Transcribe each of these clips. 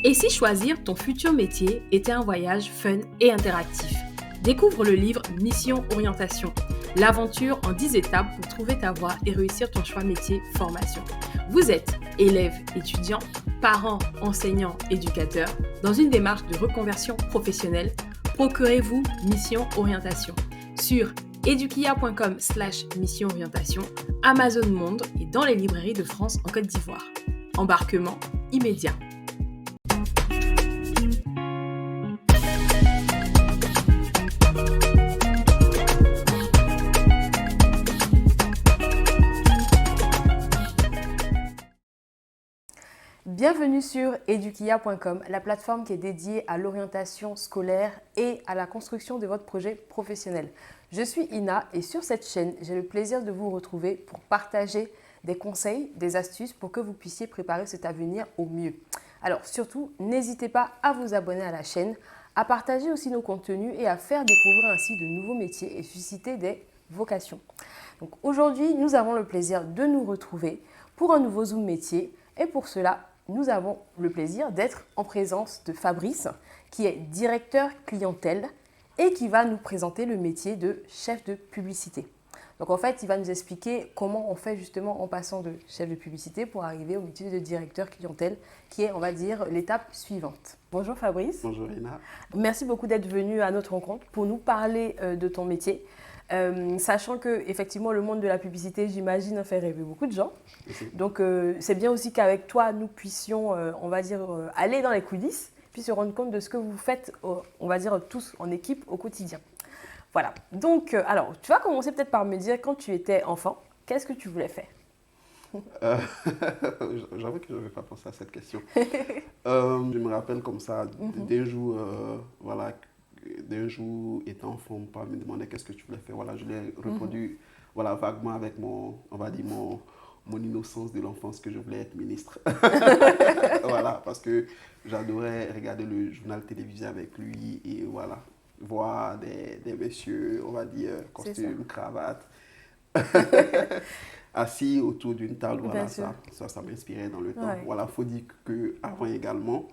Et si choisir ton futur métier était un voyage fun et interactif? Découvre le livre Mission Orientation, l'aventure en 10 étapes pour trouver ta voie et réussir ton choix métier formation. Vous êtes élève, étudiant, parent, enseignant, éducateur. Dans une démarche de reconversion professionnelle, procurez-vous Mission Orientation sur edukia.com/mission orientation, Amazon Monde et dans les librairies de France en Côte d'Ivoire. Embarquement immédiat. Bienvenue sur edukia.com, la plateforme qui est dédiée à l'orientation scolaire et à la construction de votre projet professionnel. Je suis Ina et sur cette chaîne, j'ai le plaisir de vous retrouver pour partager des conseils, des astuces pour que vous puissiez préparer cet avenir au mieux. Alors surtout, n'hésitez pas à vous abonner à la chaîne, à partager aussi nos contenus et à faire découvrir ainsi de nouveaux métiers et susciter des vocations. Donc aujourd'hui, nous avons le plaisir de nous retrouver pour un nouveau Zoom métier et pour cela, nous avons le plaisir d'être en présence de Fabrice, qui est directeur clientèle et qui va nous présenter le métier de chef de publicité. Donc en fait, il va nous expliquer comment on fait justement en passant de chef de publicité pour arriver au métier de directeur clientèle, qui est, on va dire, l'étape suivante. Bonjour Fabrice. Bonjour Ina. Merci beaucoup d'être venu à notre rencontre pour nous parler de ton métier. Sachant que effectivement le monde de la publicité, j'imagine, fait rêver beaucoup de gens. Donc c'est bien aussi qu'avec toi nous puissions, on va dire, aller dans les coulisses, puis se rendre compte de ce que vous faites, on va dire, tous en équipe au quotidien. Voilà. Donc alors tu vas commencer peut-être par me dire, quand tu étais enfant, qu'est-ce que tu voulais faire? J'avoue que je n'avais pas pensé à cette question. Je me rappelle comme ça d'un jour, voilà. D'un jour, étant enfant, mon père me demandait qu'est-ce que tu voulais faire. Voilà, je lui ai répondu voilà, vaguement avec mon innocence de l'enfance que je voulais être ministre. Voilà, parce que j'adorais regarder le journal télévisé avec lui et voilà, voir des messieurs, on va dire, costume, cravate, assis autour d'une table. Voilà, ça m'inspirait dans le temps. Ouais. Voilà, il faut dire qu'avant également,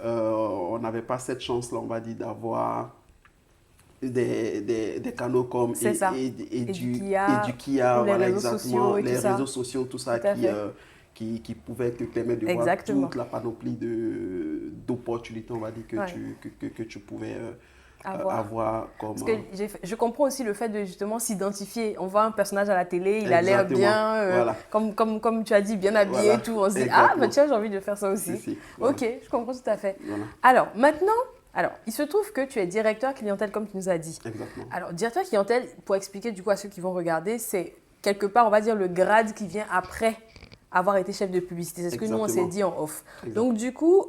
on n'avait pas cette chance-là, on va dire, d'avoir des canaux comme Edukia, voilà, exactement, les réseaux sociaux, tout ça qui pouvaient te permettre de voir toute la panoplie d'opportunités, on va dire, que tu pouvais avoir comme... Parce que je comprends aussi le fait de justement s'identifier. On voit un personnage à la télé, il a l'air bien, voilà. comme tu as dit, bien habillé, voilà. Et tout. On se dit, ah, bah, tiens, j'ai envie de faire ça aussi. Voilà. Ok, je comprends tout à fait. Voilà. Alors, maintenant, il se trouve que tu es directeur clientèle, comme tu nous as dit. Exactement. Alors, directeur clientèle, pour expliquer du coup à ceux qui vont regarder, c'est quelque part, on va dire, le grade qui vient après avoir été chef de publicité. C'est ce que nous, on s'est dit en off. Exactement. Donc, du coup...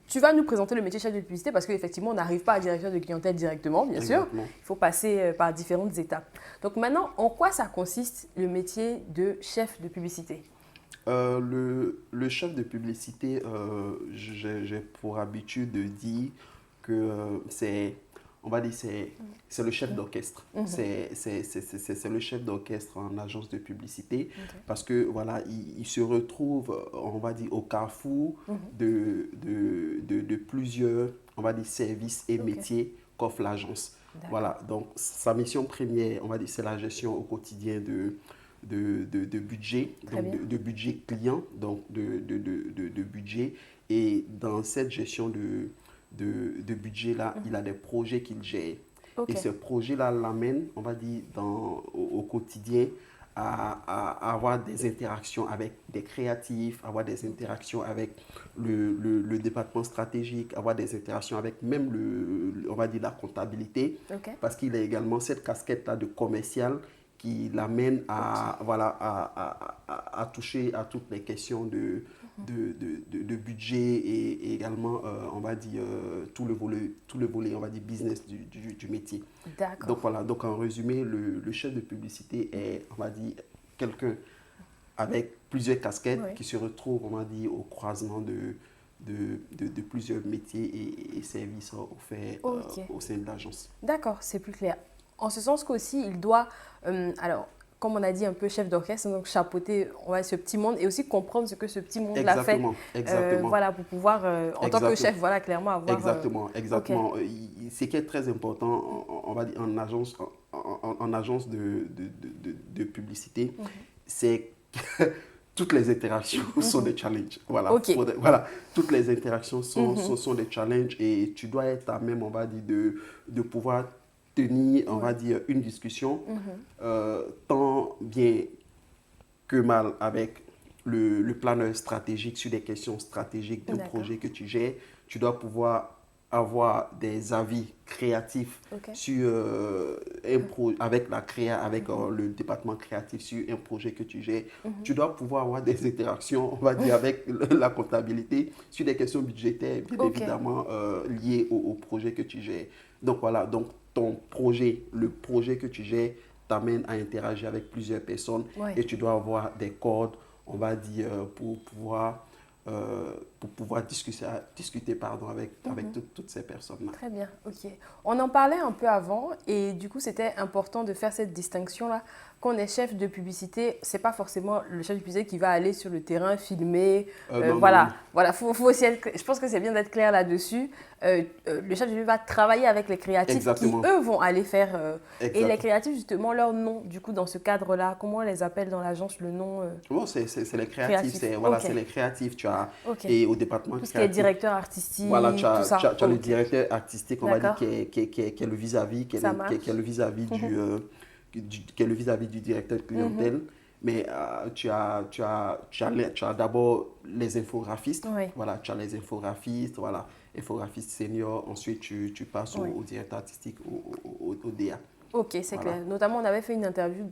tu vas nous présenter le métier de chef de publicité parce qu'effectivement, on n'arrive pas à directeur de clientèle directement, bien sûr. Il faut passer par différentes étapes. Donc maintenant, en quoi ça consiste le métier de chef de publicité? Le chef de publicité, j'ai pour habitude de dire que c'est le chef d'orchestre. C'est le chef d'orchestre en agence de publicité parce que voilà, il se retrouve, on va dire, au carrefour de plusieurs, on va dire, services et métiers qu'offre l'agence. Voilà, donc sa mission première, on va dire, c'est la gestion au quotidien de budget, donc de budget client, donc de budget. Et dans cette gestion de budget-là, il a des projets qu'il gère. Et ce projet-là l'amène, on va dire, au quotidien à avoir des interactions avec des créatifs, avoir des interactions avec le département stratégique, avoir des interactions avec même, on va dire, la comptabilité. Parce qu'il a également cette casquette-là de commercial qui l'amène à toucher à toutes les questions de budget et également, on va dire, tout le volet, on va dire, business du métier. D'accord. Donc voilà, donc en résumé, le chef de publicité est, on va dire, quelqu'un avec plusieurs casquettes qui se retrouve, on va dire, au croisement de plusieurs métiers et services offerts au sein de l'agence. D'accord, c'est plus clair. En ce sens qu'aussi, il doit... comme on a dit, un peu chef d'orchestre, donc chapeauter ce petit monde et aussi comprendre ce que ce petit monde l'a fait. Exactement. Voilà, pour pouvoir, en tant que chef, voilà, clairement avoir... Exactement. Okay. Ce qui est très important, on va dire, en agence de publicité, c'est que toutes les interactions sont des challenges. Voilà. Voilà. Toutes les interactions sont des challenges et tu dois être à même, on va dire, de pouvoir tenir, on va dire, une discussion tant bien que mal avec le planeur stratégique sur des questions stratégiques d'un projet que tu gères. Tu dois pouvoir avoir des avis créatifs sur avec la créa, avec le département créatif sur un projet que tu gères. Tu dois pouvoir avoir des interactions, on va dire, avec la comptabilité sur des questions budgétaires, bien évidemment, liées au projet que tu gères. Donc voilà, donc ton projet, le projet que tu gères t'amène à interagir avec plusieurs personnes et tu dois avoir des codes, on va dire, pour pouvoir discuter avec toutes ces personnes-là. Très bien, ok. On en parlait un peu avant et du coup, c'était important de faire cette distinction-là. Quand on est chef de publicité, c'est pas forcément le chef de publicité qui va aller sur le terrain, filmer. Voilà, faut aussi je pense que c'est bien d'être clair là-dessus. Le chef de publicité va travailler avec les créatifs qui, eux, vont aller faire... et les créatifs, justement, leur nom, du coup, dans ce cadre-là, comment on les appelle dans l'agence, le nom c'est les créatifs. C'est les créatifs. Tu as, et au département tout ce créatif, qui est directeur artistique, voilà, tu as, tout ça. Tu as le directeur artistique, on va dire, qui est le vis-à-vis, qui est le vis-à-vis du directeur de clientèle. Mais tu as d'abord les infographistes. Voilà, tu as les infographistes, voilà, infographistes seniors. Ensuite, tu passes au directeur artistique, au DA. Ok, c'est clair. Notamment, on avait fait une interview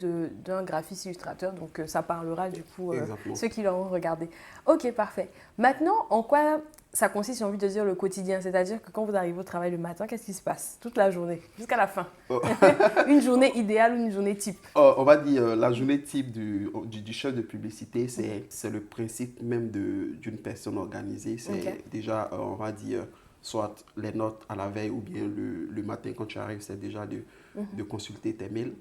d'un graphiste illustrateur, donc ça parlera du coup ceux qui l'auront regardé. Ok, parfait. Maintenant, en quoi ça consiste, j'ai envie de dire, le quotidien? C'est-à-dire que quand vous arrivez au travail le matin, qu'est-ce qui se passe toute la journée, jusqu'à la fin? Une journée idéale ou une journée type? On va dire, la journée type du chef de publicité, c'est le principe même d'une personne organisée. C'est déjà, on va dire, soit les notes à la veille ou bien le matin quand tu arrives, c'est déjà de consulter tes mails.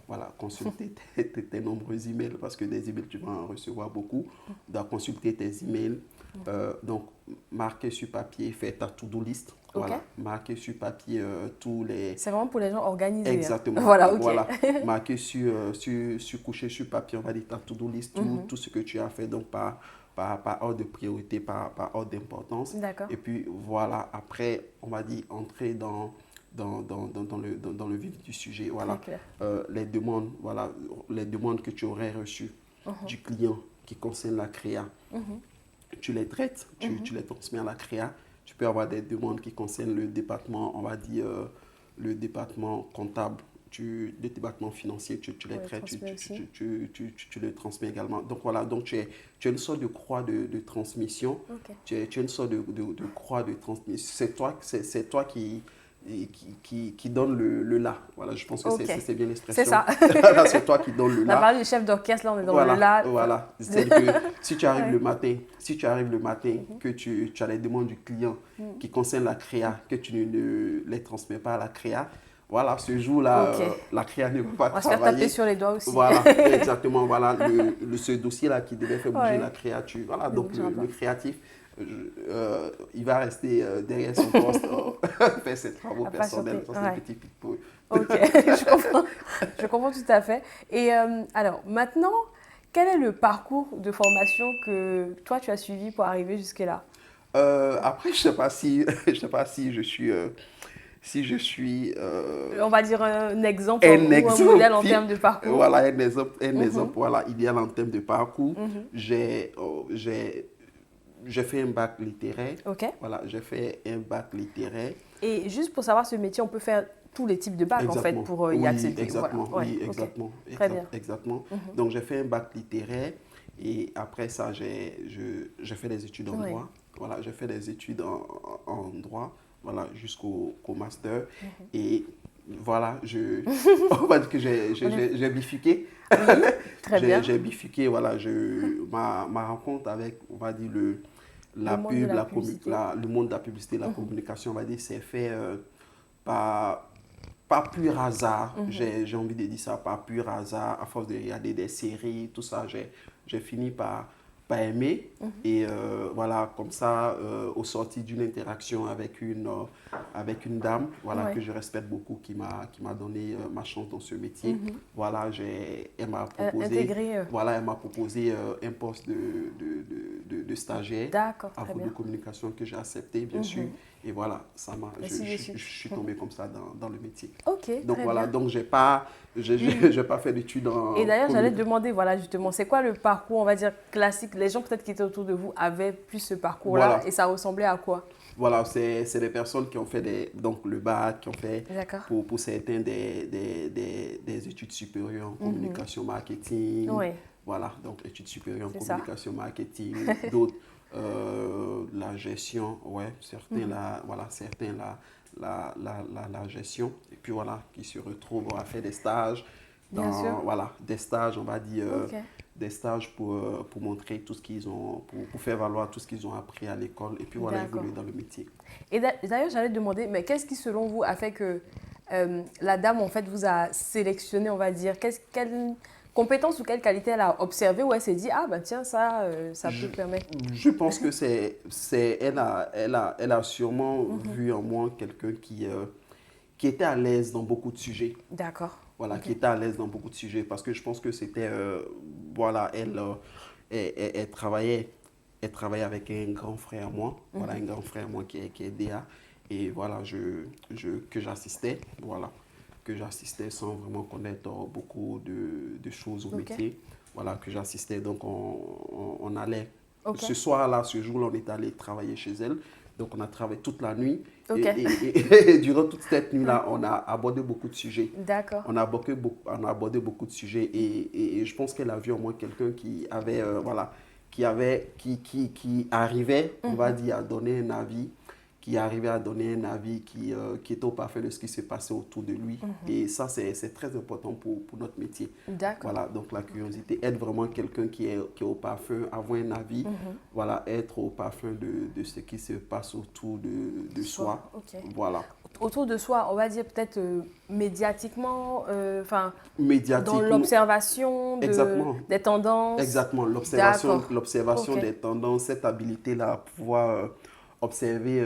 Voilà, consulter tes nombreux emails parce que des emails, tu vas en recevoir beaucoup. Tu dois consulter tes emails. Donc, marquer sur papier, faire ta to-do list. Voilà, marquer sur papier tous les... C'est vraiment pour les gens organisés. Exactement. Hein. Voilà, voilà. Marquer coucher sur papier, on va dire ta to-do list, tout ce que tu as fait, donc par ordre de priorité, par ordre d'importance. Et puis voilà, après, on va dire entrer dans le vif du sujet. Voilà. Les demandes que tu aurais reçues du client qui concernent la créa. Tu les traites, tu les transmets à la créa. Tu peux avoir des demandes qui concernent le département, on va dire, le département comptable, le département financier, tu les traites, tu les transmets également. Donc voilà, donc tu as une sorte de croix de transmission. Tu as une sorte de croix de transmission. C'est toi qui donne le là. Voilà, je pense que c'est bien l'expression. C'est ça. C'est toi qui donne le là. On a parlé du chef d'orchestre, là, on est dans le là. Voilà. C'est-à-dire que si tu arrives le matin, que tu as les demandes du client qui concernent la créa, que tu ne les transmets pas à la créa, voilà, ce jour-là, la créa ne va pas travailler. On va se faire taper sur les doigts aussi. Voilà, exactement. Voilà, ce dossier-là qui devait faire bouger la créa. Voilà, donc le créatif, il va rester derrière son poste, faire ses travaux personnels, dans ses petits pitbulls. Ok, je comprends tout à fait. Et alors, maintenant, quel est le parcours de formation que toi, tu as suivi pour arriver jusque-là? Après, je ne sais pas si je suis... on va dire un exemple ou un modèle en termes de parcours. Voilà, un exemple voilà, idéal en termes de parcours. J'ai fait un bac littéraire. Voilà, j'ai fait un bac littéraire. Et juste pour savoir ce métier, on peut faire tous les types de bacs en fait pour y accéder. Exactement, voilà. exactement. Très bien. Exactement. Donc j'ai fait un bac littéraire et après ça, j'ai fait des études en droit. Voilà, j'ai fait des études en droit. Voilà, jusqu'au master. Et voilà, on va dire que j'ai bifurqué. Très bien. J'ai bifurqué, voilà, ma rencontre avec, on va dire, le monde de la publicité, la communication, on va dire, c'est fait par par pur hasard, j'ai envie de dire ça, par pur hasard, à force de regarder des séries, tout ça, j'ai fini par aimer. Et voilà, comme ça, au sorti d'une interaction avec une dame, voilà, Ouais. que je respecte beaucoup, qui m'a donné ma chance dans ce métier. Voilà, elle m'a proposé, Intégré. voilà, elle m'a proposé un poste de stagiaire D'accord, à très cours de bien. communication que j'ai accepté, bien sûr. Et voilà, Ainsi de je suite. suis tombé comme ça dans le métier. Ok, Donc très voilà, bien. donc j'ai pas fait d'études en Et d'ailleurs, j'allais te communication. demander, voilà, justement, c'est quoi le parcours, on va dire, classique? Les gens peut-être qui étaient autour de vous avaient plus ce parcours-là Voilà, et ça ressemblait à quoi? voilà, c'est des personnes qui ont fait donc le bac, qui ont fait D'accord. pour certains des études supérieures en communication marketing. Oui, Voilà, donc études supérieures en c'est ça. communication marketing, d'autres la gestion, ouais, certains la gestion, et puis voilà, qui se retrouvent à faire des stages, Bien sûr. voilà, des stages, on va dire, Ok. des stages pour montrer tout ce qu'ils ont, pour faire valoir tout ce qu'ils ont appris à l'école, et puis voilà, D'accord. évoluer dans le métier. Et d'ailleurs, j'allais te demander, mais qu'est-ce qui, selon vous, a fait que la dame, en fait, vous a sélectionné, on va dire? Quelle compétence ou quelle qualité elle a observé où elle s'est dit, ah, ben tiens, ça peut Je, permettre. je pense que elle a sûrement vu en moi quelqu'un qui était à l'aise dans beaucoup de sujets. D'accord. Voilà, Ok. qui était à l'aise dans beaucoup de sujets parce que je pense que c'était, voilà, elle travaillait avec un grand frère à moi, voilà, un grand frère à moi qui est DA, et voilà, que j'assistais, voilà, que j'assistais sans vraiment connaître beaucoup de choses au Ok. métier, voilà, que j'assistais, donc on allait, Ok. ce soir-là, ce jour-là, on est allé travailler chez elle, donc on a travaillé toute la nuit, Ok. et durant toute cette nuit-là, on a abordé beaucoup de sujets. D'accord. On a abordé beaucoup de sujets et je pense qu'elle a vu en moi quelqu'un qui avait, voilà, qui arrivait, on va dire, à donner un avis, qui arrivait à donner un avis qui était au parfait de ce qui se passait autour de lui. Et ça, c'est très important pour notre métier. D'accord. Voilà, donc la curiosité, être vraiment quelqu'un qui est au parfum, avoir un avis, voilà, être au parfum de ce qui se passe autour de soi. Ok. Voilà. Autour de soi, on va dire peut-être médiatiquement, enfin, dans Médiatiquement, l'observation exactement. des tendances. Exactement, D'accord. l'observation Ok. des tendances, cette habilité-là à pouvoir observer,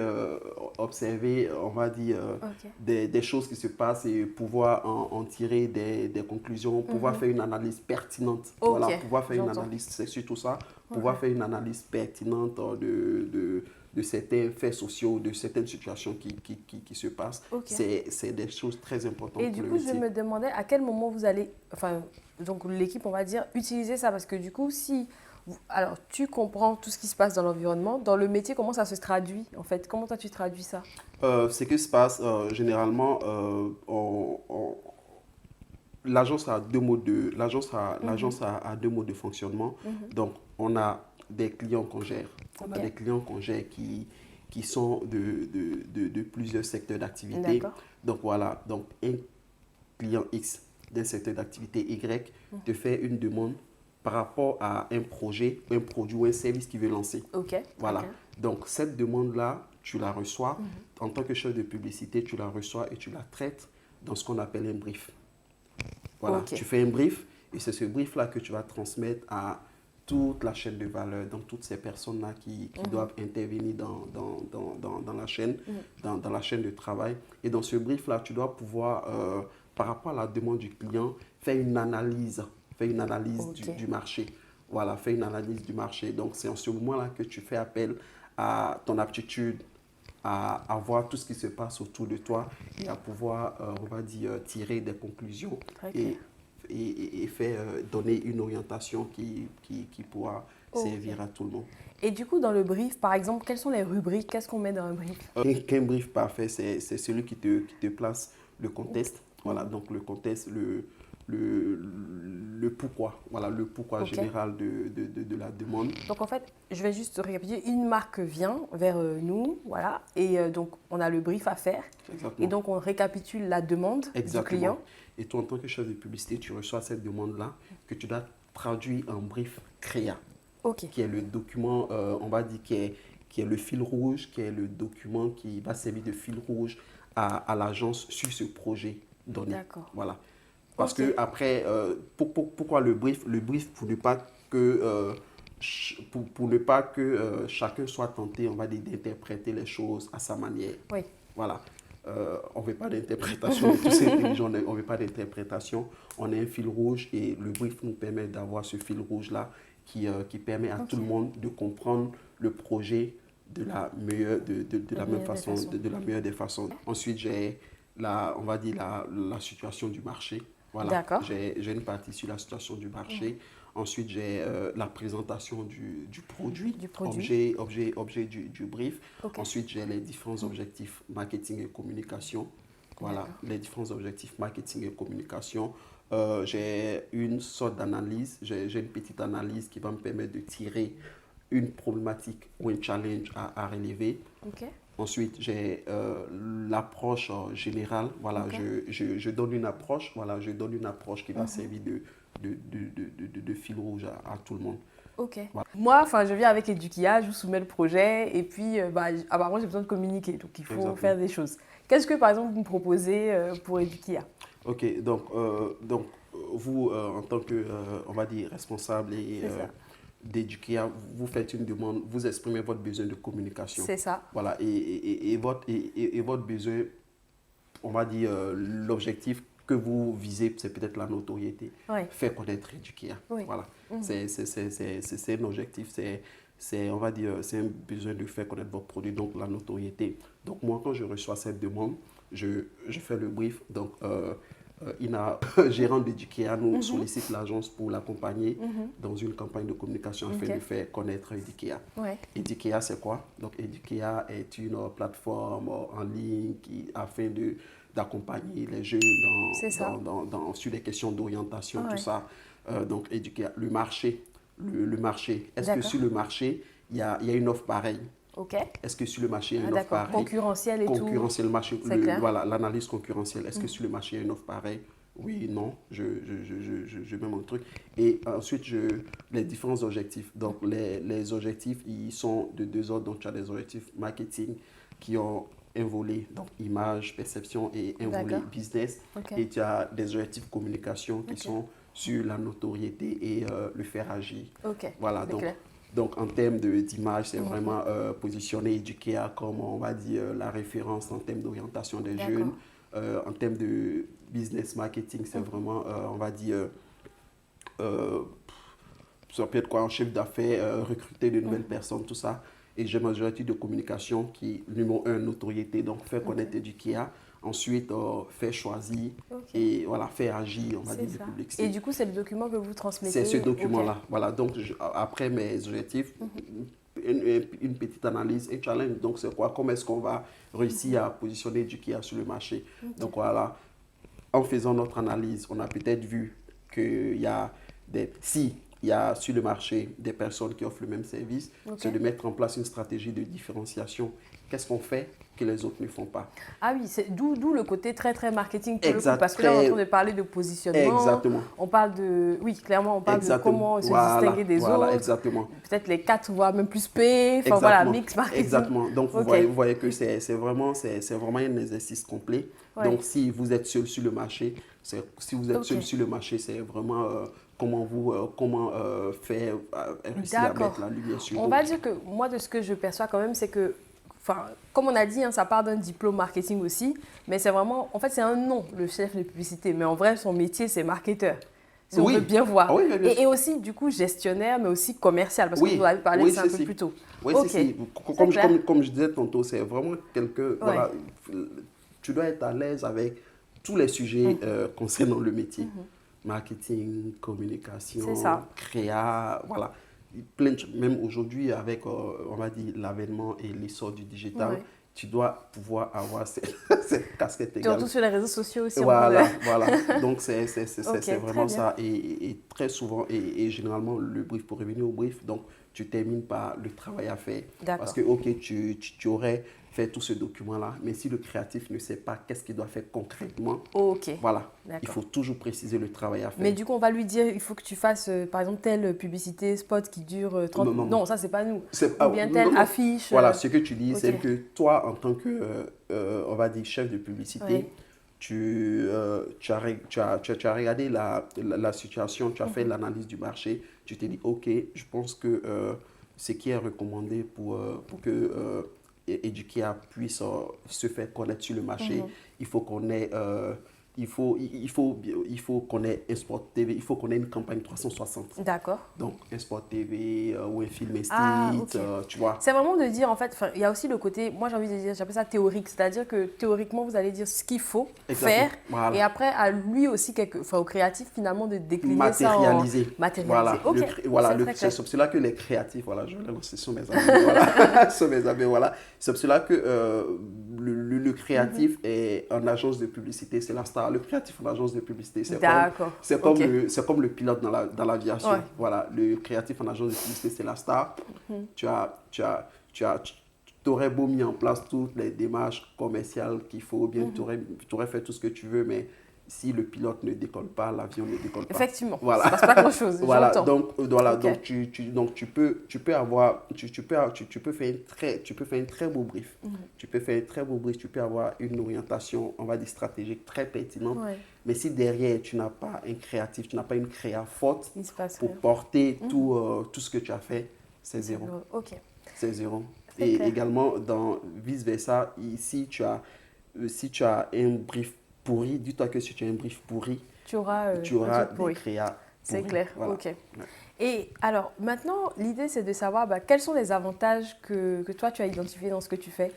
on va dire, Ok. des choses qui se passent et pouvoir en tirer des conclusions, pouvoir faire une analyse pertinente. Ok, Voilà, pouvoir faire une j'entends. analyse, c'est surtout ça, Ok. pouvoir faire une analyse pertinente de certains faits sociaux, de certaines situations qui se passent. Ok. C'est des choses très importantes Et pour du le coup, je métier. me demandais à quel moment vous allez, enfin, donc l'équipe, on va dire, utiliser ça. Parce que du coup, si, alors, tu comprends tout ce qui se passe dans l'environnement, dans le métier, comment ça se traduit, en fait? Comment toi, tu traduis ça? Ce qui se passe, généralement, l'agence a deux modes a deux modes de fonctionnement. Donc, on a des clients qu'on gère. On a Ok. des clients qu'on gère qui sont de plusieurs secteurs d'activité. D'accord. Donc, voilà. Donc, un client X d'un secteur d'activité Y te fait une demande par rapport à un projet, un produit ou un service qu'il veut lancer. Ok. Très Voilà. bien. Donc, cette demande-là, tu la reçois. En tant que chef de publicité, tu la reçois et tu la traites dans ce qu'on appelle un brief. Voilà. Ok. Tu fais un brief et c'est ce brief-là que tu vas transmettre à toute la chaîne de valeur, donc toutes ces personnes-là qui doivent intervenir dans la chaîne, dans la chaîne de travail. Et dans ce brief-là, tu dois pouvoir, par rapport à la demande du client, faire une analyse Ok. du marché. Voilà, faire une analyse du marché. Donc, c'est en ce moment-là que tu fais appel à ton aptitude, à voir tout ce qui se passe autour de toi et à pouvoir, on va dire, tirer des conclusions Très clair. et faire donner une orientation qui pourra servir à tout le monde. Et du coup, dans le brief, par exemple, quelles sont les rubriques? Qu'est-ce qu'on met dans un brief? Qu'un brief parfait, c'est celui qui te place le contexte. Voilà, donc le contexte, le pourquoi. Voilà, le pourquoi Ok. général de la demande. Donc en fait, je vais juste récapituler. Une marque vient vers nous, voilà, et donc on a le brief à faire. Exactement. Et donc on récapitule la demande du Exactement. client. Et toi, en tant que chef de publicité, tu reçois cette demande-là que tu dois traduire en brief CREA, Ok. qui est le document, on va dire, qui est le fil rouge, qui est le document qui va servir de fil rouge à l'agence sur ce projet. donner. D'accord. Voilà. Parce Ok. que après, pourquoi le brief? Le brief pour ne pas que, pour ne pas que chacun soit tenté, on va dire, d'interpréter les choses à sa manière. Oui. Voilà. On ne veut pas d'interprétation, tous ces intelligents, on ne veut pas d'interprétation. On a un fil rouge et le brief nous permet d'avoir ce fil rouge-là qui permet à tout le monde de comprendre le projet de la meilleure, de la même façon, de la meilleure des façons. Ensuite, j'ai on va dire la situation du marché. Voilà. D'accord. J'ai une partie sur la situation du marché. Ensuite, j'ai la présentation du produit, Du produit. objet du brief. Ok. Ensuite, j'ai les différents objectifs marketing et communication. Voilà, D'accord. les différents objectifs marketing et communication. J'ai une sorte d'analyse, j'ai une petite analyse qui va me permettre de tirer une problématique ou un challenge à relever. Ok. Ensuite, j'ai l'approche générale. Voilà, Ok. je donne une approche. Voilà, je donne une approche qui va servir de fil rouge à tout le monde. Ok. Voilà. Moi, enfin, je viens avec Edukia, je vous soumets le projet et puis, apparemment, j'ai besoin de communiquer, donc il faut Exactement. faire des choses. Qu'est-ce que, par exemple, vous me proposez pour Edukia? Ok, donc vous, en tant que, on va dire, responsable et C'est ça. d'Edukia, vous faites une demande, vous exprimez votre besoin de communication. C'est ça. Voilà, et votre besoin, on va dire, l'objectif que vous visez, c'est peut-être la notoriété. Ouais. Faire connaître Edukia. Oui. Voilà, c'est un objectif, on va dire, c'est un besoin de faire connaître votre produit, donc la notoriété. Donc moi, quand je reçois cette demande, je fais le brief. Donc, Ina, gérante d'Edukia, nous sollicite l'agence pour l'accompagner dans une campagne de communication afin Ok. de faire connaître Edukia. Ouais. Edukia, c'est quoi? Donc, Edukia est une plateforme en ligne afin d'accompagner les jeunes C'est ça. sur les questions d'orientation, Ouais. tout ça. Donc, Edukia, le marché. Le marché. Est-ce que D'accord. sur le marché, il y a une offre pareille? Ok. Est-ce que sur le marché, il y a une offre D'accord. pareille? Concurrentiel et tout. Concurrentiel, le marché, C'est clair. voilà, l'analyse concurrentielle. Est-ce que sur le marché, il y a une offre pareille? Oui, non, je mets mon truc. Et ensuite, les différents objectifs. Donc, les objectifs, ils sont de deux ordres. Donc, tu as des objectifs marketing qui ont un volet, donc image, perception et un volet D'accord. business. Ok. Et tu as des objectifs communication qui Ok. sont sur la notoriété et le faire agir. Ok. Voilà, C'est clair. donc en termes d'image, c'est vraiment positionner Edukia comme, on va dire, la référence en termes d'orientation des D'accord. jeunes. En termes de business marketing, c'est vraiment, on va dire, ça peut être quoi, un chef d'affaires, recruter de nouvelles personnes, tout ça. Et j'ai ma majorité de communication qui, numéro 1, notoriété, donc faire connaître Edukia. Ensuite, faire choisir Ok. et voilà, faire agir, on va C'est dire, ça. le public. Et du coup, c'est le document que vous transmettez. C'est ce document-là. Ok. Voilà, donc après mes objectifs, une petite analyse, un challenge. Donc c'est quoi? Comment est-ce qu'on va réussir à positionner Edukia sur le marché? Donc voilà, en faisant notre analyse, on a peut-être vu qu'il y a si il y a sur le marché des personnes qui offrent le même service, c'est de mettre en place une stratégie de différenciation. Qu'est-ce qu'on fait que les autres ne font pas? Ah oui, c'est d'où le côté très très marketing pour le coup, Exact, parce que là on est en très- train de parler de positionnement. Exactement. On parle de, oui, clairement on parle Exactement. de comment se Voilà, distinguer des voilà, autres. exactement. Peut-être les 4 voire même plus P. Enfin voilà, mix marketing. Exactement. Donc, Ok. vous voyez que c'est vraiment un exercice complet. Ouais. Donc, si vous êtes seul sur le marché, c'est vraiment comment faire réussir à D'accord. mettre la lumière sur On vous. va dire que moi, de ce que je perçois quand même, c'est que, enfin, comme on a dit, hein, ça part d'un diplôme marketing aussi, mais c'est vraiment, en fait, c'est un nom, le chef de publicité, mais en vrai, son métier, c'est marketeur. Si on Oui. veut bien voir. Ah oui, bien sûr. Et aussi, du coup, gestionnaire, mais aussi commercial, parce que vous avez parlé de ça un peu plus tôt. Oui, Ok. c'est clair. comme je disais tantôt, c'est vraiment voilà, tu dois être à l'aise avec tous les sujets concernant le métier. Marketing, communication, C'est ça. créa, voilà. Même aujourd'hui, avec, on va dire, l'avènement et l'essor du digital, Ouais. tu dois pouvoir avoir cette casquette égale. Surtout sur les réseaux sociaux aussi. Voilà, voilà. Donc, c'est Ok, vraiment très ça. Et très souvent, et généralement, le brief, pour revenir au brief, donc, tu termines par le travail à faire. D'accord. Parce que, OK, tu aurais fait tout ce document-là, mais si le créatif ne sait pas qu'est-ce qu'il doit faire concrètement, Ok. voilà, D'accord. il faut toujours préciser le travail à faire. Mais du coup, on va lui dire, il faut que tu fasses, par exemple, telle publicité spot qui dure 30 minutes. Non, ça, c'est pas nous. Ou bien telle affiche. Voilà, ce que tu dis, ok. c'est que toi, en tant que, on va dire, chef de publicité, Oui. tu as regardé la situation, tu as fait l'analyse du marché, tu t'es dit, OK, je pense que ce qui est recommandé pour que Edukia puisse se faire connaître sur le marché, il faut qu'on ait... il faut qu'on ait un spot TV, il faut qu'on ait une campagne 360. D'accord. Donc, un spot TV ou un film estate, Ok. tu vois. C'est vraiment de dire, en fait, il y a aussi le côté, moi j'ai envie de dire, j'appelle ça théorique, c'est-à-dire que théoriquement, vous allez dire ce qu'il faut faire, Voilà. et après, à lui aussi, au créatif, finalement, de décliner Matérialiser. ça en... Matérialiser. Voilà, Ok, c'est pour cela que les créatifs, voilà, je vais lancer sur mes amis, voilà, sur mes amis, voilà. C'est pour cela que le créatif est en agence de publicité, c'est la star. Le créatif en agence de publicité, c'est comme le pilote dans l'aviation. Ouais. Voilà, le créatif en agence de publicité, c'est la star. Tu aurais beau mis en place toutes les démarches commerciales qu'il faut, bien, tu aurais fait tout ce que tu veux, mais si le pilote ne décolle pas, l'avion ne décolle pas. Effectivement, voilà. ça ne passe pas grand-chose, voilà, j'entends. donc tu peux faire un très beau brief. Tu peux faire un très beau brief, tu peux avoir une orientation, on va dire stratégique très pertinente. Ouais. Mais si derrière, tu n'as pas un créatif, tu n'as pas une créa forte pour rien. porter tout ce que tu as fait, c'est zéro. Ok. C'est zéro. C'est Et clair. également, vice-versa, si tu as un brief pourri, dis-toi que si tu as un brief pourri, Tu auras des créas. C'est pourris. clair, Voilà. ok. Ouais. Et alors, maintenant, l'idée, c'est de savoir quels sont les avantages que toi, tu as identifiés dans ce que tu fais.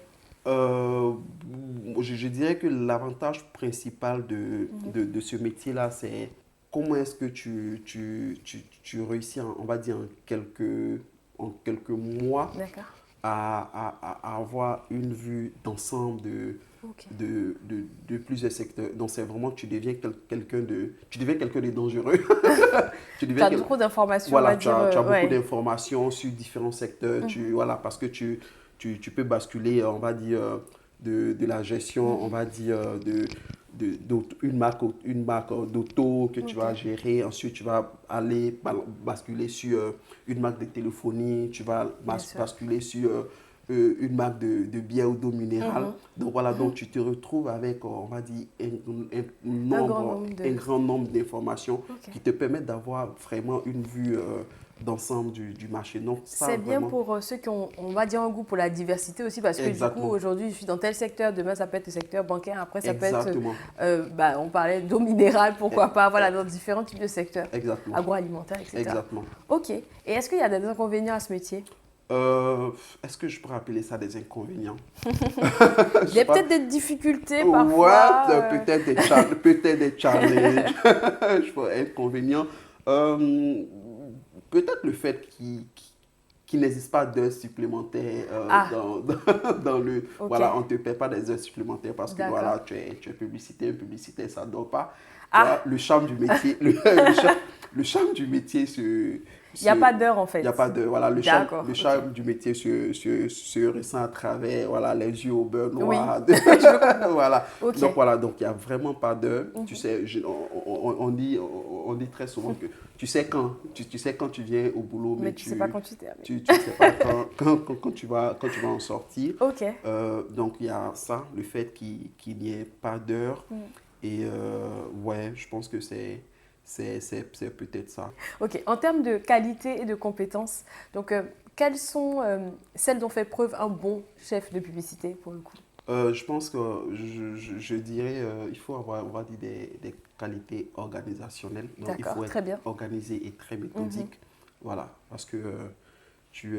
Je dirais que l'avantage principal de ce métier-là, c'est comment est-ce que tu réussis, on va dire, en quelques mois D'accord. à avoir une vue d'ensemble de plusieurs secteurs. Donc, c'est vraiment, tu deviens quelqu'un de dangereux. Tu as trop d'informations, Voilà, on va tu dire. as beaucoup d'informations sur différents secteurs. Voilà, parce que tu peux basculer, on va dire, de la gestion, on va dire, une marque d'auto que tu vas gérer. Ensuite, tu vas aller basculer sur une marque de téléphonie. Tu vas basculer sur une marque de bière ou d'eau minérale. Donc voilà, donc tu te retrouves avec, on va dire, un grand nombre d'informations qui te permettent d'avoir vraiment une vue d'ensemble du marché. C'est bien pour ceux qui ont, on va dire, un goût pour la diversité aussi, parce que du coup, aujourd'hui, je suis dans tel secteur, demain, ça peut être le secteur bancaire, après, ça peut être, on parlait d'eau minérale, pourquoi pas, voilà, dans différents types de secteurs, agroalimentaire, etc. Exactement. Ok. Et est-ce qu'il y a des inconvénients à ce métier? Est-ce que je pourrais appeler ça des inconvénients? Il y a peut-être des difficultés parfois. Ouais, peut-être des challenges. Je pourrais inconvénients. Peut-être le fait qu'il n'existe pas d'heures supplémentaires dans le... Okay. Voilà, on ne te paie pas des heures supplémentaires parce que voilà, tu es publicitaire, ça ne dort pas. Voilà, le charme du métier, le charme du métier il n'y a pas d'heure en fait. Il n'y a pas d'heure. Voilà, le charme du métier se ressent à travers voilà, les yeux au beurre noir. Oui. Voilà. Okay. Donc voilà, donc il n'y a vraiment pas d'heure. Tu sais, on dit très souvent que tu sais quand tu viens au boulot, mais tu ne sais pas quand tu termines. Tu ne sais pas quand tu vas en sortir. Ok. Donc il y a ça, le fait qu'il n'y ait pas d'heure. Et ouais, je pense que c'est peut-être ça. Ok, en termes de qualité et de compétences, donc quelles sont celles dont fait preuve un bon chef de publicité pour le coup? Je pense que je dirais il faut avoir, on va dire, des qualités organisationnelles. Donc il faut être organisé et très méthodique. Voilà, parce que si tu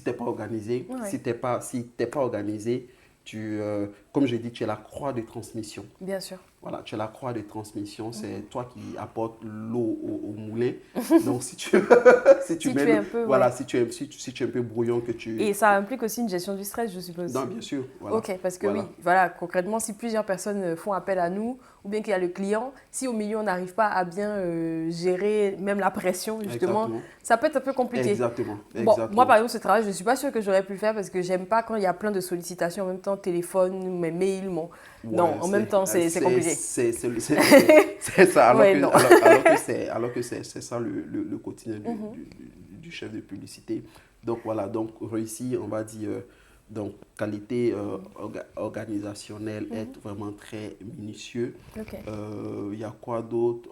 n'es pas organisé, si tu n'es pas organisé, comme j'ai dit, tu es la croix de transmission. Bien sûr. Voilà, tu es la croix de transmission, c'est toi qui apportes l'eau au moulin. Donc, si tu es un peu brouillon que tu... Et ça implique aussi une gestion du stress, je suppose. Non, bien sûr. Voilà. Ok, parce que voilà, concrètement, si plusieurs personnes font appel à nous, ou bien qu'il y a le client, si au milieu on n'arrive pas à bien gérer même la pression, justement, ça peut être un peu compliqué. Exactement. Bon, moi, par exemple, ce travail, je ne suis pas sûre que j'aurais pu le faire parce que j'aime pas quand il y a plein de sollicitations en même temps, téléphone, mes mails, non, en même temps, c'est compliqué. C'est ça, alors que c'est ça le quotidien du chef de publicité. Donc voilà, donc réussir, on va dire, Donc, qualité organisationnelle, être vraiment très minutieux. Ok. Il y a quoi d'autre?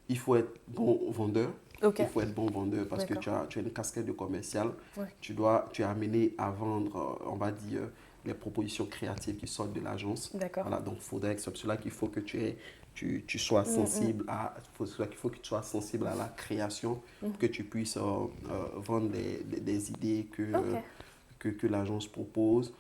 Il faut être bon vendeur. Ok. Il faut être bon vendeur parce que D'accord. tu as une casquette de commercial. Ouais. Tu es amené à vendre, on va dire, les propositions créatives qui sortent de l'agence. D'accord. Voilà, donc c'est pour cela qu'il faut que tu sois sensible à, qu'il faut que tu sois sensible à la création, que tu puisses vendre des idées que l'agence propose.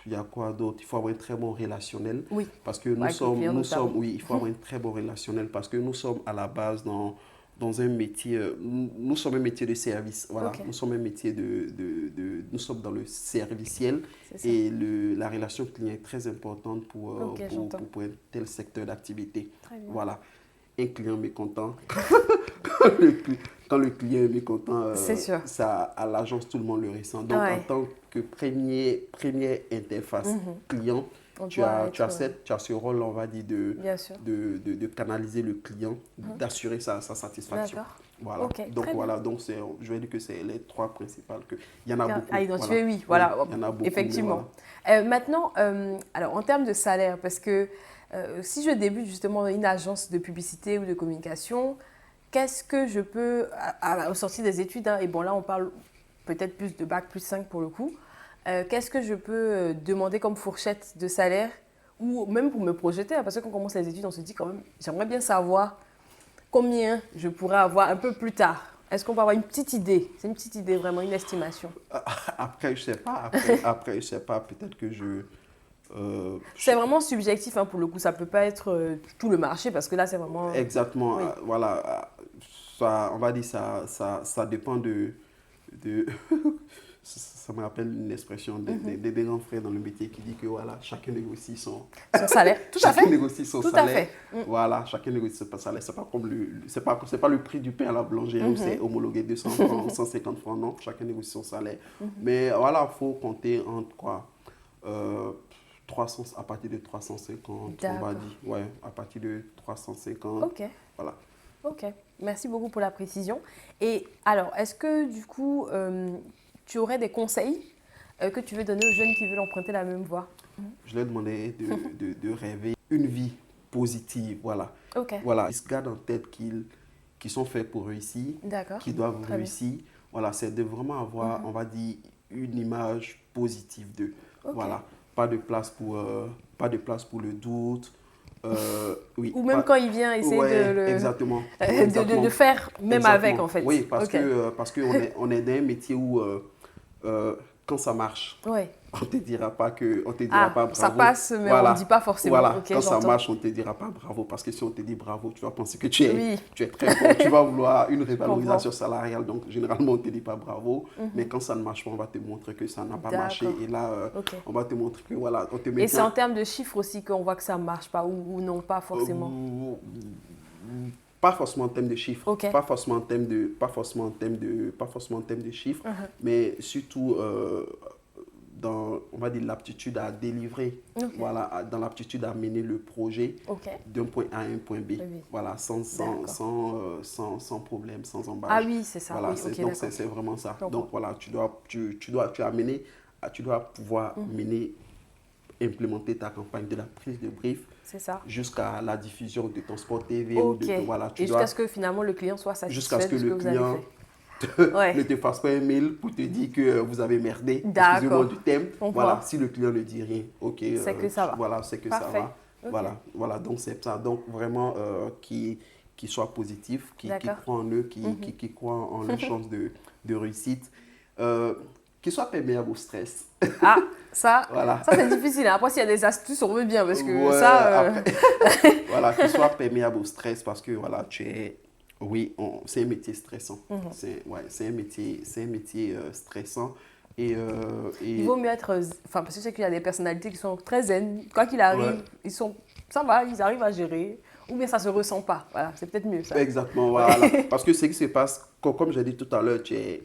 Il y a quoi d'autre? Il faut avoir un très bon relationnel. Oui. Parce que Avec le client notamment. oui, il faut avoir un très bon relationnel parce que nous sommes à la base dans un métier, nous sommes un métier de service. Voilà, Ok. nous sommes un métier nous sommes dans le serviciel C'est ça. et la relation client est très importante Ok, j'entends. pour un tel secteur d'activité. Très bien. Voilà. Un client mécontent, quand le client est mécontent, C'est sûr. ça, à l'agence, tout le monde le ressent. Donc, Ouais. en tant que première interface client, On tu doit as, être, tu as ce rôle, on va dire, bien sûr. de canaliser le client, d'assurer sa satisfaction. D'accord. Voilà. Ok, Donc, très voilà. Donc, je vais dire que c'est les trois principales. Il y en a beaucoup. À identifier, Voilà. oui, voilà, Il y en a beaucoup. effectivement. Mais voilà. Maintenant, alors en termes de salaire, parce que si je débute justement dans une agence de publicité ou de communication, qu'est-ce que je peux, au sortir des études, hein, et bon là on parle peut-être plus de bac plus 5 pour le coup, qu'est-ce que je peux demander comme fourchette de salaire ou même pour me projeter, hein, parce que quand on commence les études, on se dit quand même, j'aimerais bien savoir combien je pourrais avoir un peu plus tard. Est-ce qu'on peut avoir une petite idée? C'est une petite idée, vraiment, une estimation. Après, je sais pas. Après, je sais pas. Peut-être que C'est vraiment subjectif, hein, pour le coup. Ça ne peut pas être tout le marché parce que là, c'est vraiment... exactement. Oui. Voilà. Ça, on va dire ça dépend de ça me rappelle une expression des grands frères dans le métier qui dit que voilà, chacun négocie son salaire. Tout à chacun fait. négocie son Tout à salaire. fait. Voilà, chacun négocie son salaire. C'est pas comme c'est pas le prix du pain à la boulangerie où c'est homologué 200 francs, 150 francs. Non, chacun négocie son salaire. Mais voilà, il faut compter entre quoi 300, à partir de 350, on va dire. Ouais, à partir de 350. Ok. Voilà. Ok. Merci beaucoup pour la précision. Et alors, est-ce que du coup, tu aurais des conseils que tu veux donner aux jeunes qui veulent emprunter la même voie? Je leur demandais de rêver une vie positive. Voilà. Ok. Voilà. Ils se gardent en tête qu'ils sont faits pour réussir, D'accord. qu'ils doivent Très réussir. Voilà, c'est de vraiment avoir, on va dire, une image positive d'eux. Ok. Voilà. Pas de place pour le doute. Oui, Ou même quand il vient essayer ouais, de le... exactement. de faire même Exactement. avec, en fait. Oui, parce Ok. que on est dans un métier où quand ça marche, Ouais. on te dira pas bravo. Ça passe, mais Voilà. on ne dit pas forcément. Voilà, Ok, quand ça j'entends. marche, on te dira pas bravo. Parce que si on te dit bravo, tu vas penser que tu es, Oui. tu es très fort. Tu vas vouloir une comprends. revalorisation salariale. Donc, généralement, on ne te dit pas bravo. Mais quand ça ne marche pas, on va te montrer que ça n'a pas marché. D'accord. Et là, Ok. on va te montrer que voilà, on te Et c'est en termes de chiffres aussi qu'on voit que ça ne marche pas ou non, pas forcément. Pas forcément en termes de chiffres, Ok. pas forcément en termes de chiffres, mais surtout dans, on va dire, l'aptitude à délivrer, Ok. voilà, dans l'aptitude à mener le projet Ok. d'un point A à un point B, Oui. voilà, sans problème, sans embâche. Ah oui, c'est ça. Voilà, Oui, ok, donc d'accord. c'est vraiment ça. Je comprends. Donc voilà, tu dois pouvoir mener, implémenter ta campagne de la prise de brief C'est ça. jusqu'à la diffusion de ton spot TV Ok. voilà, Et jusqu'à ce que finalement le client soit jusqu'à satisfait ce que de ce le que vous avez client fait. Ouais. ne te fasse pas un mail pour te dire que vous avez merdé. D'accord. Excusez-moi du thème. On Voilà, voit. si le client ne dit rien, ok. C'est que ça va. Voilà, c'est que Parfait. ça va. Ok. Voilà, donc c'est ça. Donc vraiment qui soit positif, qui D'accord. croit en eux, qui croit en leur chance de réussite, qui soit perméable au stress. Ah, ça, Voilà. ça c'est difficile. Après, s'il y a des astuces, on veut bien parce que Ouais, ça... après, voilà, qu'il soit perméable au stress parce que voilà, oui, c'est un métier stressant. C'est un métier stressant. Et Il vaut mieux être... Enfin, parce que je sais qu'il y a des personnalités qui sont très zen. Quoi qu'il arrive, ça va, ils arrivent à gérer. Ou bien ça ne se ressent pas. Voilà, c'est peut-être mieux ça. Exactement, voilà. Parce que ce qui se passe, comme j'ai dit tout à l'heure, tu es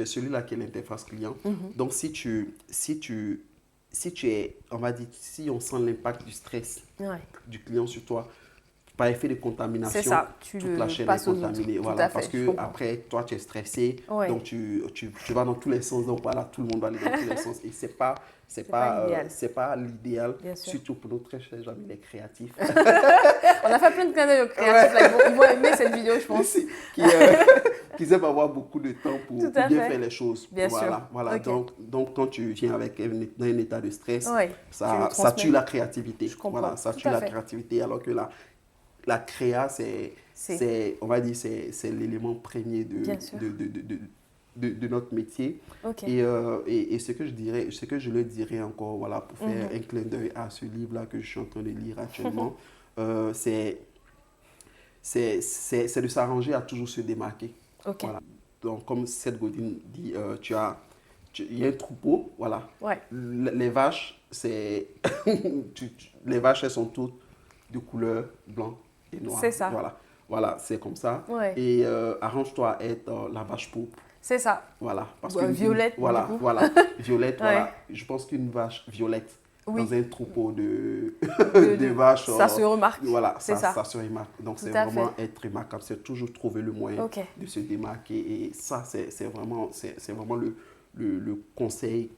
celui-là qui est l'interface client. Donc, si tu es, on va dire, si on sent l'impact du stress Ouais. du client sur toi, par effet de contamination, C'est ça, tu toute le la chaîne est passes aux autres. contaminée. Tout Voilà, à fait, parce je que comprends. après, toi, tu es stressé, Ouais. donc tu vas dans tous les sens. Donc voilà, tout le monde va aller dans tous les sens. Et c'est pas l'idéal. c'est pas l'idéal, Bien sûr. surtout pour nos très chers amis les créatifs. On a fait plein de clins d'œil aux créatifs, là, ils vont aimer cette vidéo, je pense. qui, qui aiment avoir beaucoup de temps pour Tout bien à fait. faire les choses. Bien voilà, sûr. voilà. Ok. Donc, quand tu viens avec dans un état de stress, Ouais, tu ça le transmets. tue la créativité. Je comprends. Voilà, ça Tout tue à la fait. créativité, alors que la créa, on va dire, c'est l'élément premier Bien sûr. de notre métier. Ok. Et ce que je le dirais encore, voilà, pour faire un clin d'œil à ce livre-là que je suis en train de lire actuellement, c'est de s'arranger à toujours se démarquer. Ok. Voilà. Donc, comme Seth Godin dit, il y a un troupeau, voilà. Ouais. Les vaches, les vaches, elles sont toutes de couleur blanc et noir. C'est ça. Voilà, c'est comme ça. Ouais. Et arrange-toi à être la vache pourpre. C'est ça. Voilà. Parce Ouais, violette, Voilà, du coup. voilà. Violette, Ouais. voilà. Je pense qu'une vache violette Oui. dans un troupeau de vaches. Ça se remarque. Voilà, C'est ça. ça se remarque. Donc, Tout c'est à vraiment fait. être remarquable. C'est toujours trouver le moyen Ok. de se démarquer. Et ça, c'est vraiment le conseil,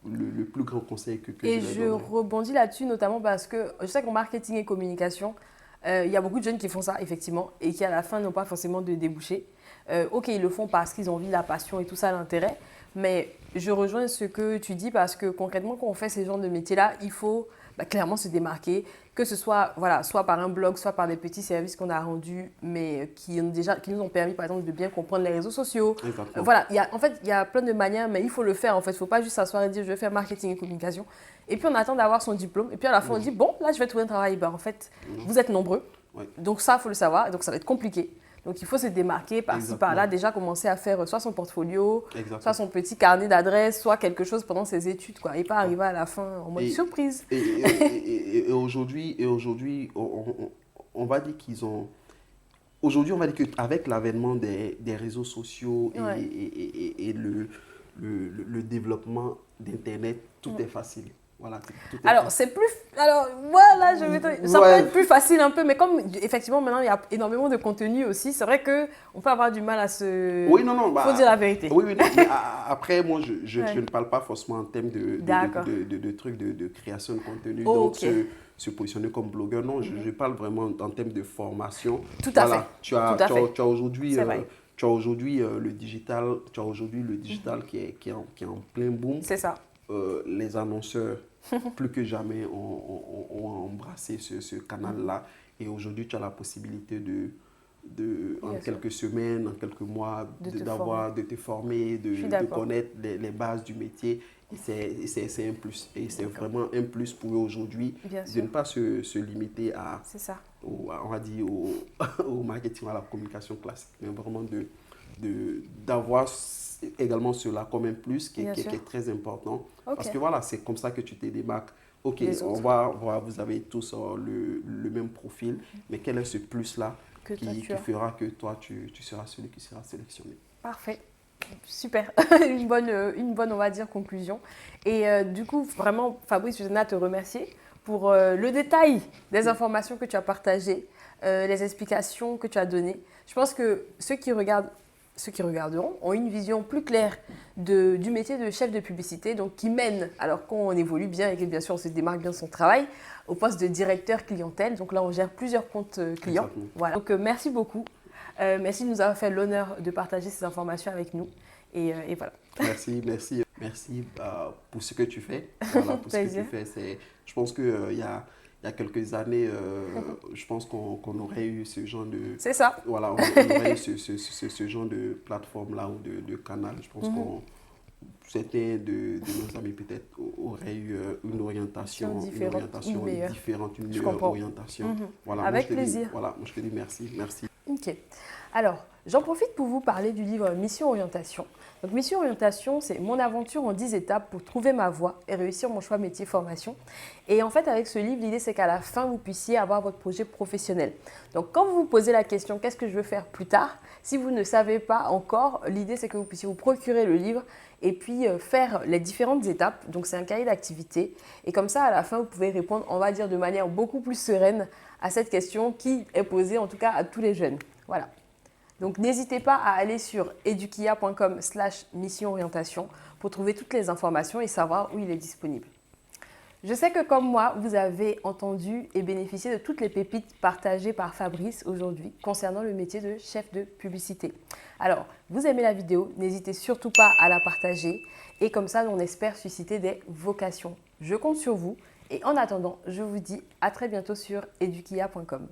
le plus grand conseil que Et je je leur donnerais. rebondis là-dessus notamment parce que je sais qu'en marketing et communication, il y a beaucoup de jeunes qui font ça, effectivement, et qui à la fin n'ont pas forcément de débouchés. Ok, ils le font parce qu'ils ont envie, la passion et tout ça, l'intérêt. Mais je rejoins ce que tu dis parce que concrètement, quand on fait ces genres de métiers-là, il faut clairement se démarquer, que ce soit, voilà, soit par un blog, soit par des petits services qu'on a rendus, mais qui nous ont permis, par exemple, de bien comprendre les réseaux sociaux. Exactement. Voilà, en fait, il y a plein de manières, mais il faut le faire. En fait, il ne faut pas juste s'asseoir et dire, je vais faire marketing et communication. Et puis, on attend d'avoir son diplôme. Et puis, à la fin, on dit, bon, là, je vais trouver un travail. Ben, en fait, vous êtes nombreux. Ouais. Donc, ça, il faut le savoir. Donc, ça va être compliqué. Donc, il faut se démarquer par-ci, Exactement. par-là. Déjà, commencer à faire soit son portfolio, Exactement. soit son petit carnet d'adresses, soit quelque chose pendant ses études, quoi. Et pas arriver à la fin en mode surprise. Et aujourd'hui, on va dire qu'ils ont... Aujourd'hui, on va dire qu'avec l'avènement des réseaux sociaux Ouais. et le développement d'Internet, tout est facile. Voilà, tout est Alors, facile. c'est plus... Alors, voilà, ça peut Ouais. être plus facile un peu, mais comme, effectivement, maintenant, il y a énormément de contenu aussi, c'est vrai qu'on peut avoir du mal à se... Oui, non, faut dire la vérité. Oui, non, mais après, moi, je Ouais. ne parle pas forcément en termes D'accord. de trucs de création de contenu. Oh, Donc, ok. se positionner comme blogueur, non, je parle vraiment en termes de formation. Tout à fait. Tu as aujourd'hui... C'est vrai. Tu as aujourd'hui le digital, qui est en plein boom. C'est ça. Les annonceurs, plus que jamais, ont embrassé ce canal-là. Et aujourd'hui, tu as la possibilité en Bien sûr. quelques semaines, en quelques mois, De de te former, Je suis de d'accord. connaître les bases du métier. Et c'est un plus. Et c'est vraiment un plus pour eux aujourd'hui Bien de sûr. ne pas se limiter C'est ça. on va dire au marketing, à la communication classique, mais vraiment d'avoir également cela comme un plus qui Bien sûr. est très important. Ok. Parce que voilà, c'est comme ça que tu te démarques. Ok, Les autres. vous avez tous le même profil, mais quel est ce plus-là Que toi, qui tu as. fera que toi, tu seras celui qui sera sélectionné? Parfait. Super. une bonne, on va dire, conclusion. Et du coup, vraiment, Fabrice, je tenais à te remercier pour le détail des informations que tu as partagées, les explications que tu as données. Je pense que ceux qui regarderont ont une vision plus claire du métier de chef de publicité, donc qui mène, alors qu'on évolue bien et que bien sûr on se démarque bien de son travail, au poste de directeur clientèle. Donc là, on gère plusieurs comptes clients. Exactement. Voilà. Donc merci beaucoup. Merci de nous avoir fait l'honneur de partager ces informations avec nous. Et voilà. Merci pour ce que tu fais. Voilà, pour ce que Plaisir. tu fais. Je pense qu'il y a quelques années, je pense qu'on aurait eu ce genre de... C'est ça. Voilà, on aurait eu ce genre de plateforme-là ou de canal. Je pense qu'on certains de nos amis peut-être auraient eu une orientation différente, une meilleure. différente, une Je meilleure comprends. orientation. Voilà, Avec moi, je te dis- plaisir. voilà, moi je te dis merci. Ok. Alors, J'en profite pour vous parler du livre Mission Orientation. Donc Mission Orientation, c'est mon aventure en 10 étapes pour trouver ma voie et réussir mon choix métier formation. Et en fait, avec ce livre, l'idée c'est qu'à la fin, vous puissiez avoir votre projet professionnel. Donc quand vous vous posez la question, qu'est-ce que je veux faire plus tard? Si vous ne savez pas encore, l'idée c'est que vous puissiez vous procurer le livre et puis faire les différentes étapes. Donc c'est un cahier d'activité. Et comme ça, à la fin, vous pouvez répondre, on va dire, de manière beaucoup plus sereine à cette question qui est posée en tout cas à tous les jeunes. Voilà. Donc n'hésitez pas à aller sur edukia.com/mission orientation pour trouver toutes les informations et savoir où il est disponible. Je sais que comme moi, vous avez entendu et bénéficié de toutes les pépites partagées par Fabrice aujourd'hui concernant le métier de chef de publicité. Alors, vous aimez la vidéo, n'hésitez surtout pas à la partager et comme ça, on espère susciter des vocations. Je compte sur vous et en attendant, je vous dis à très bientôt sur edukia.com.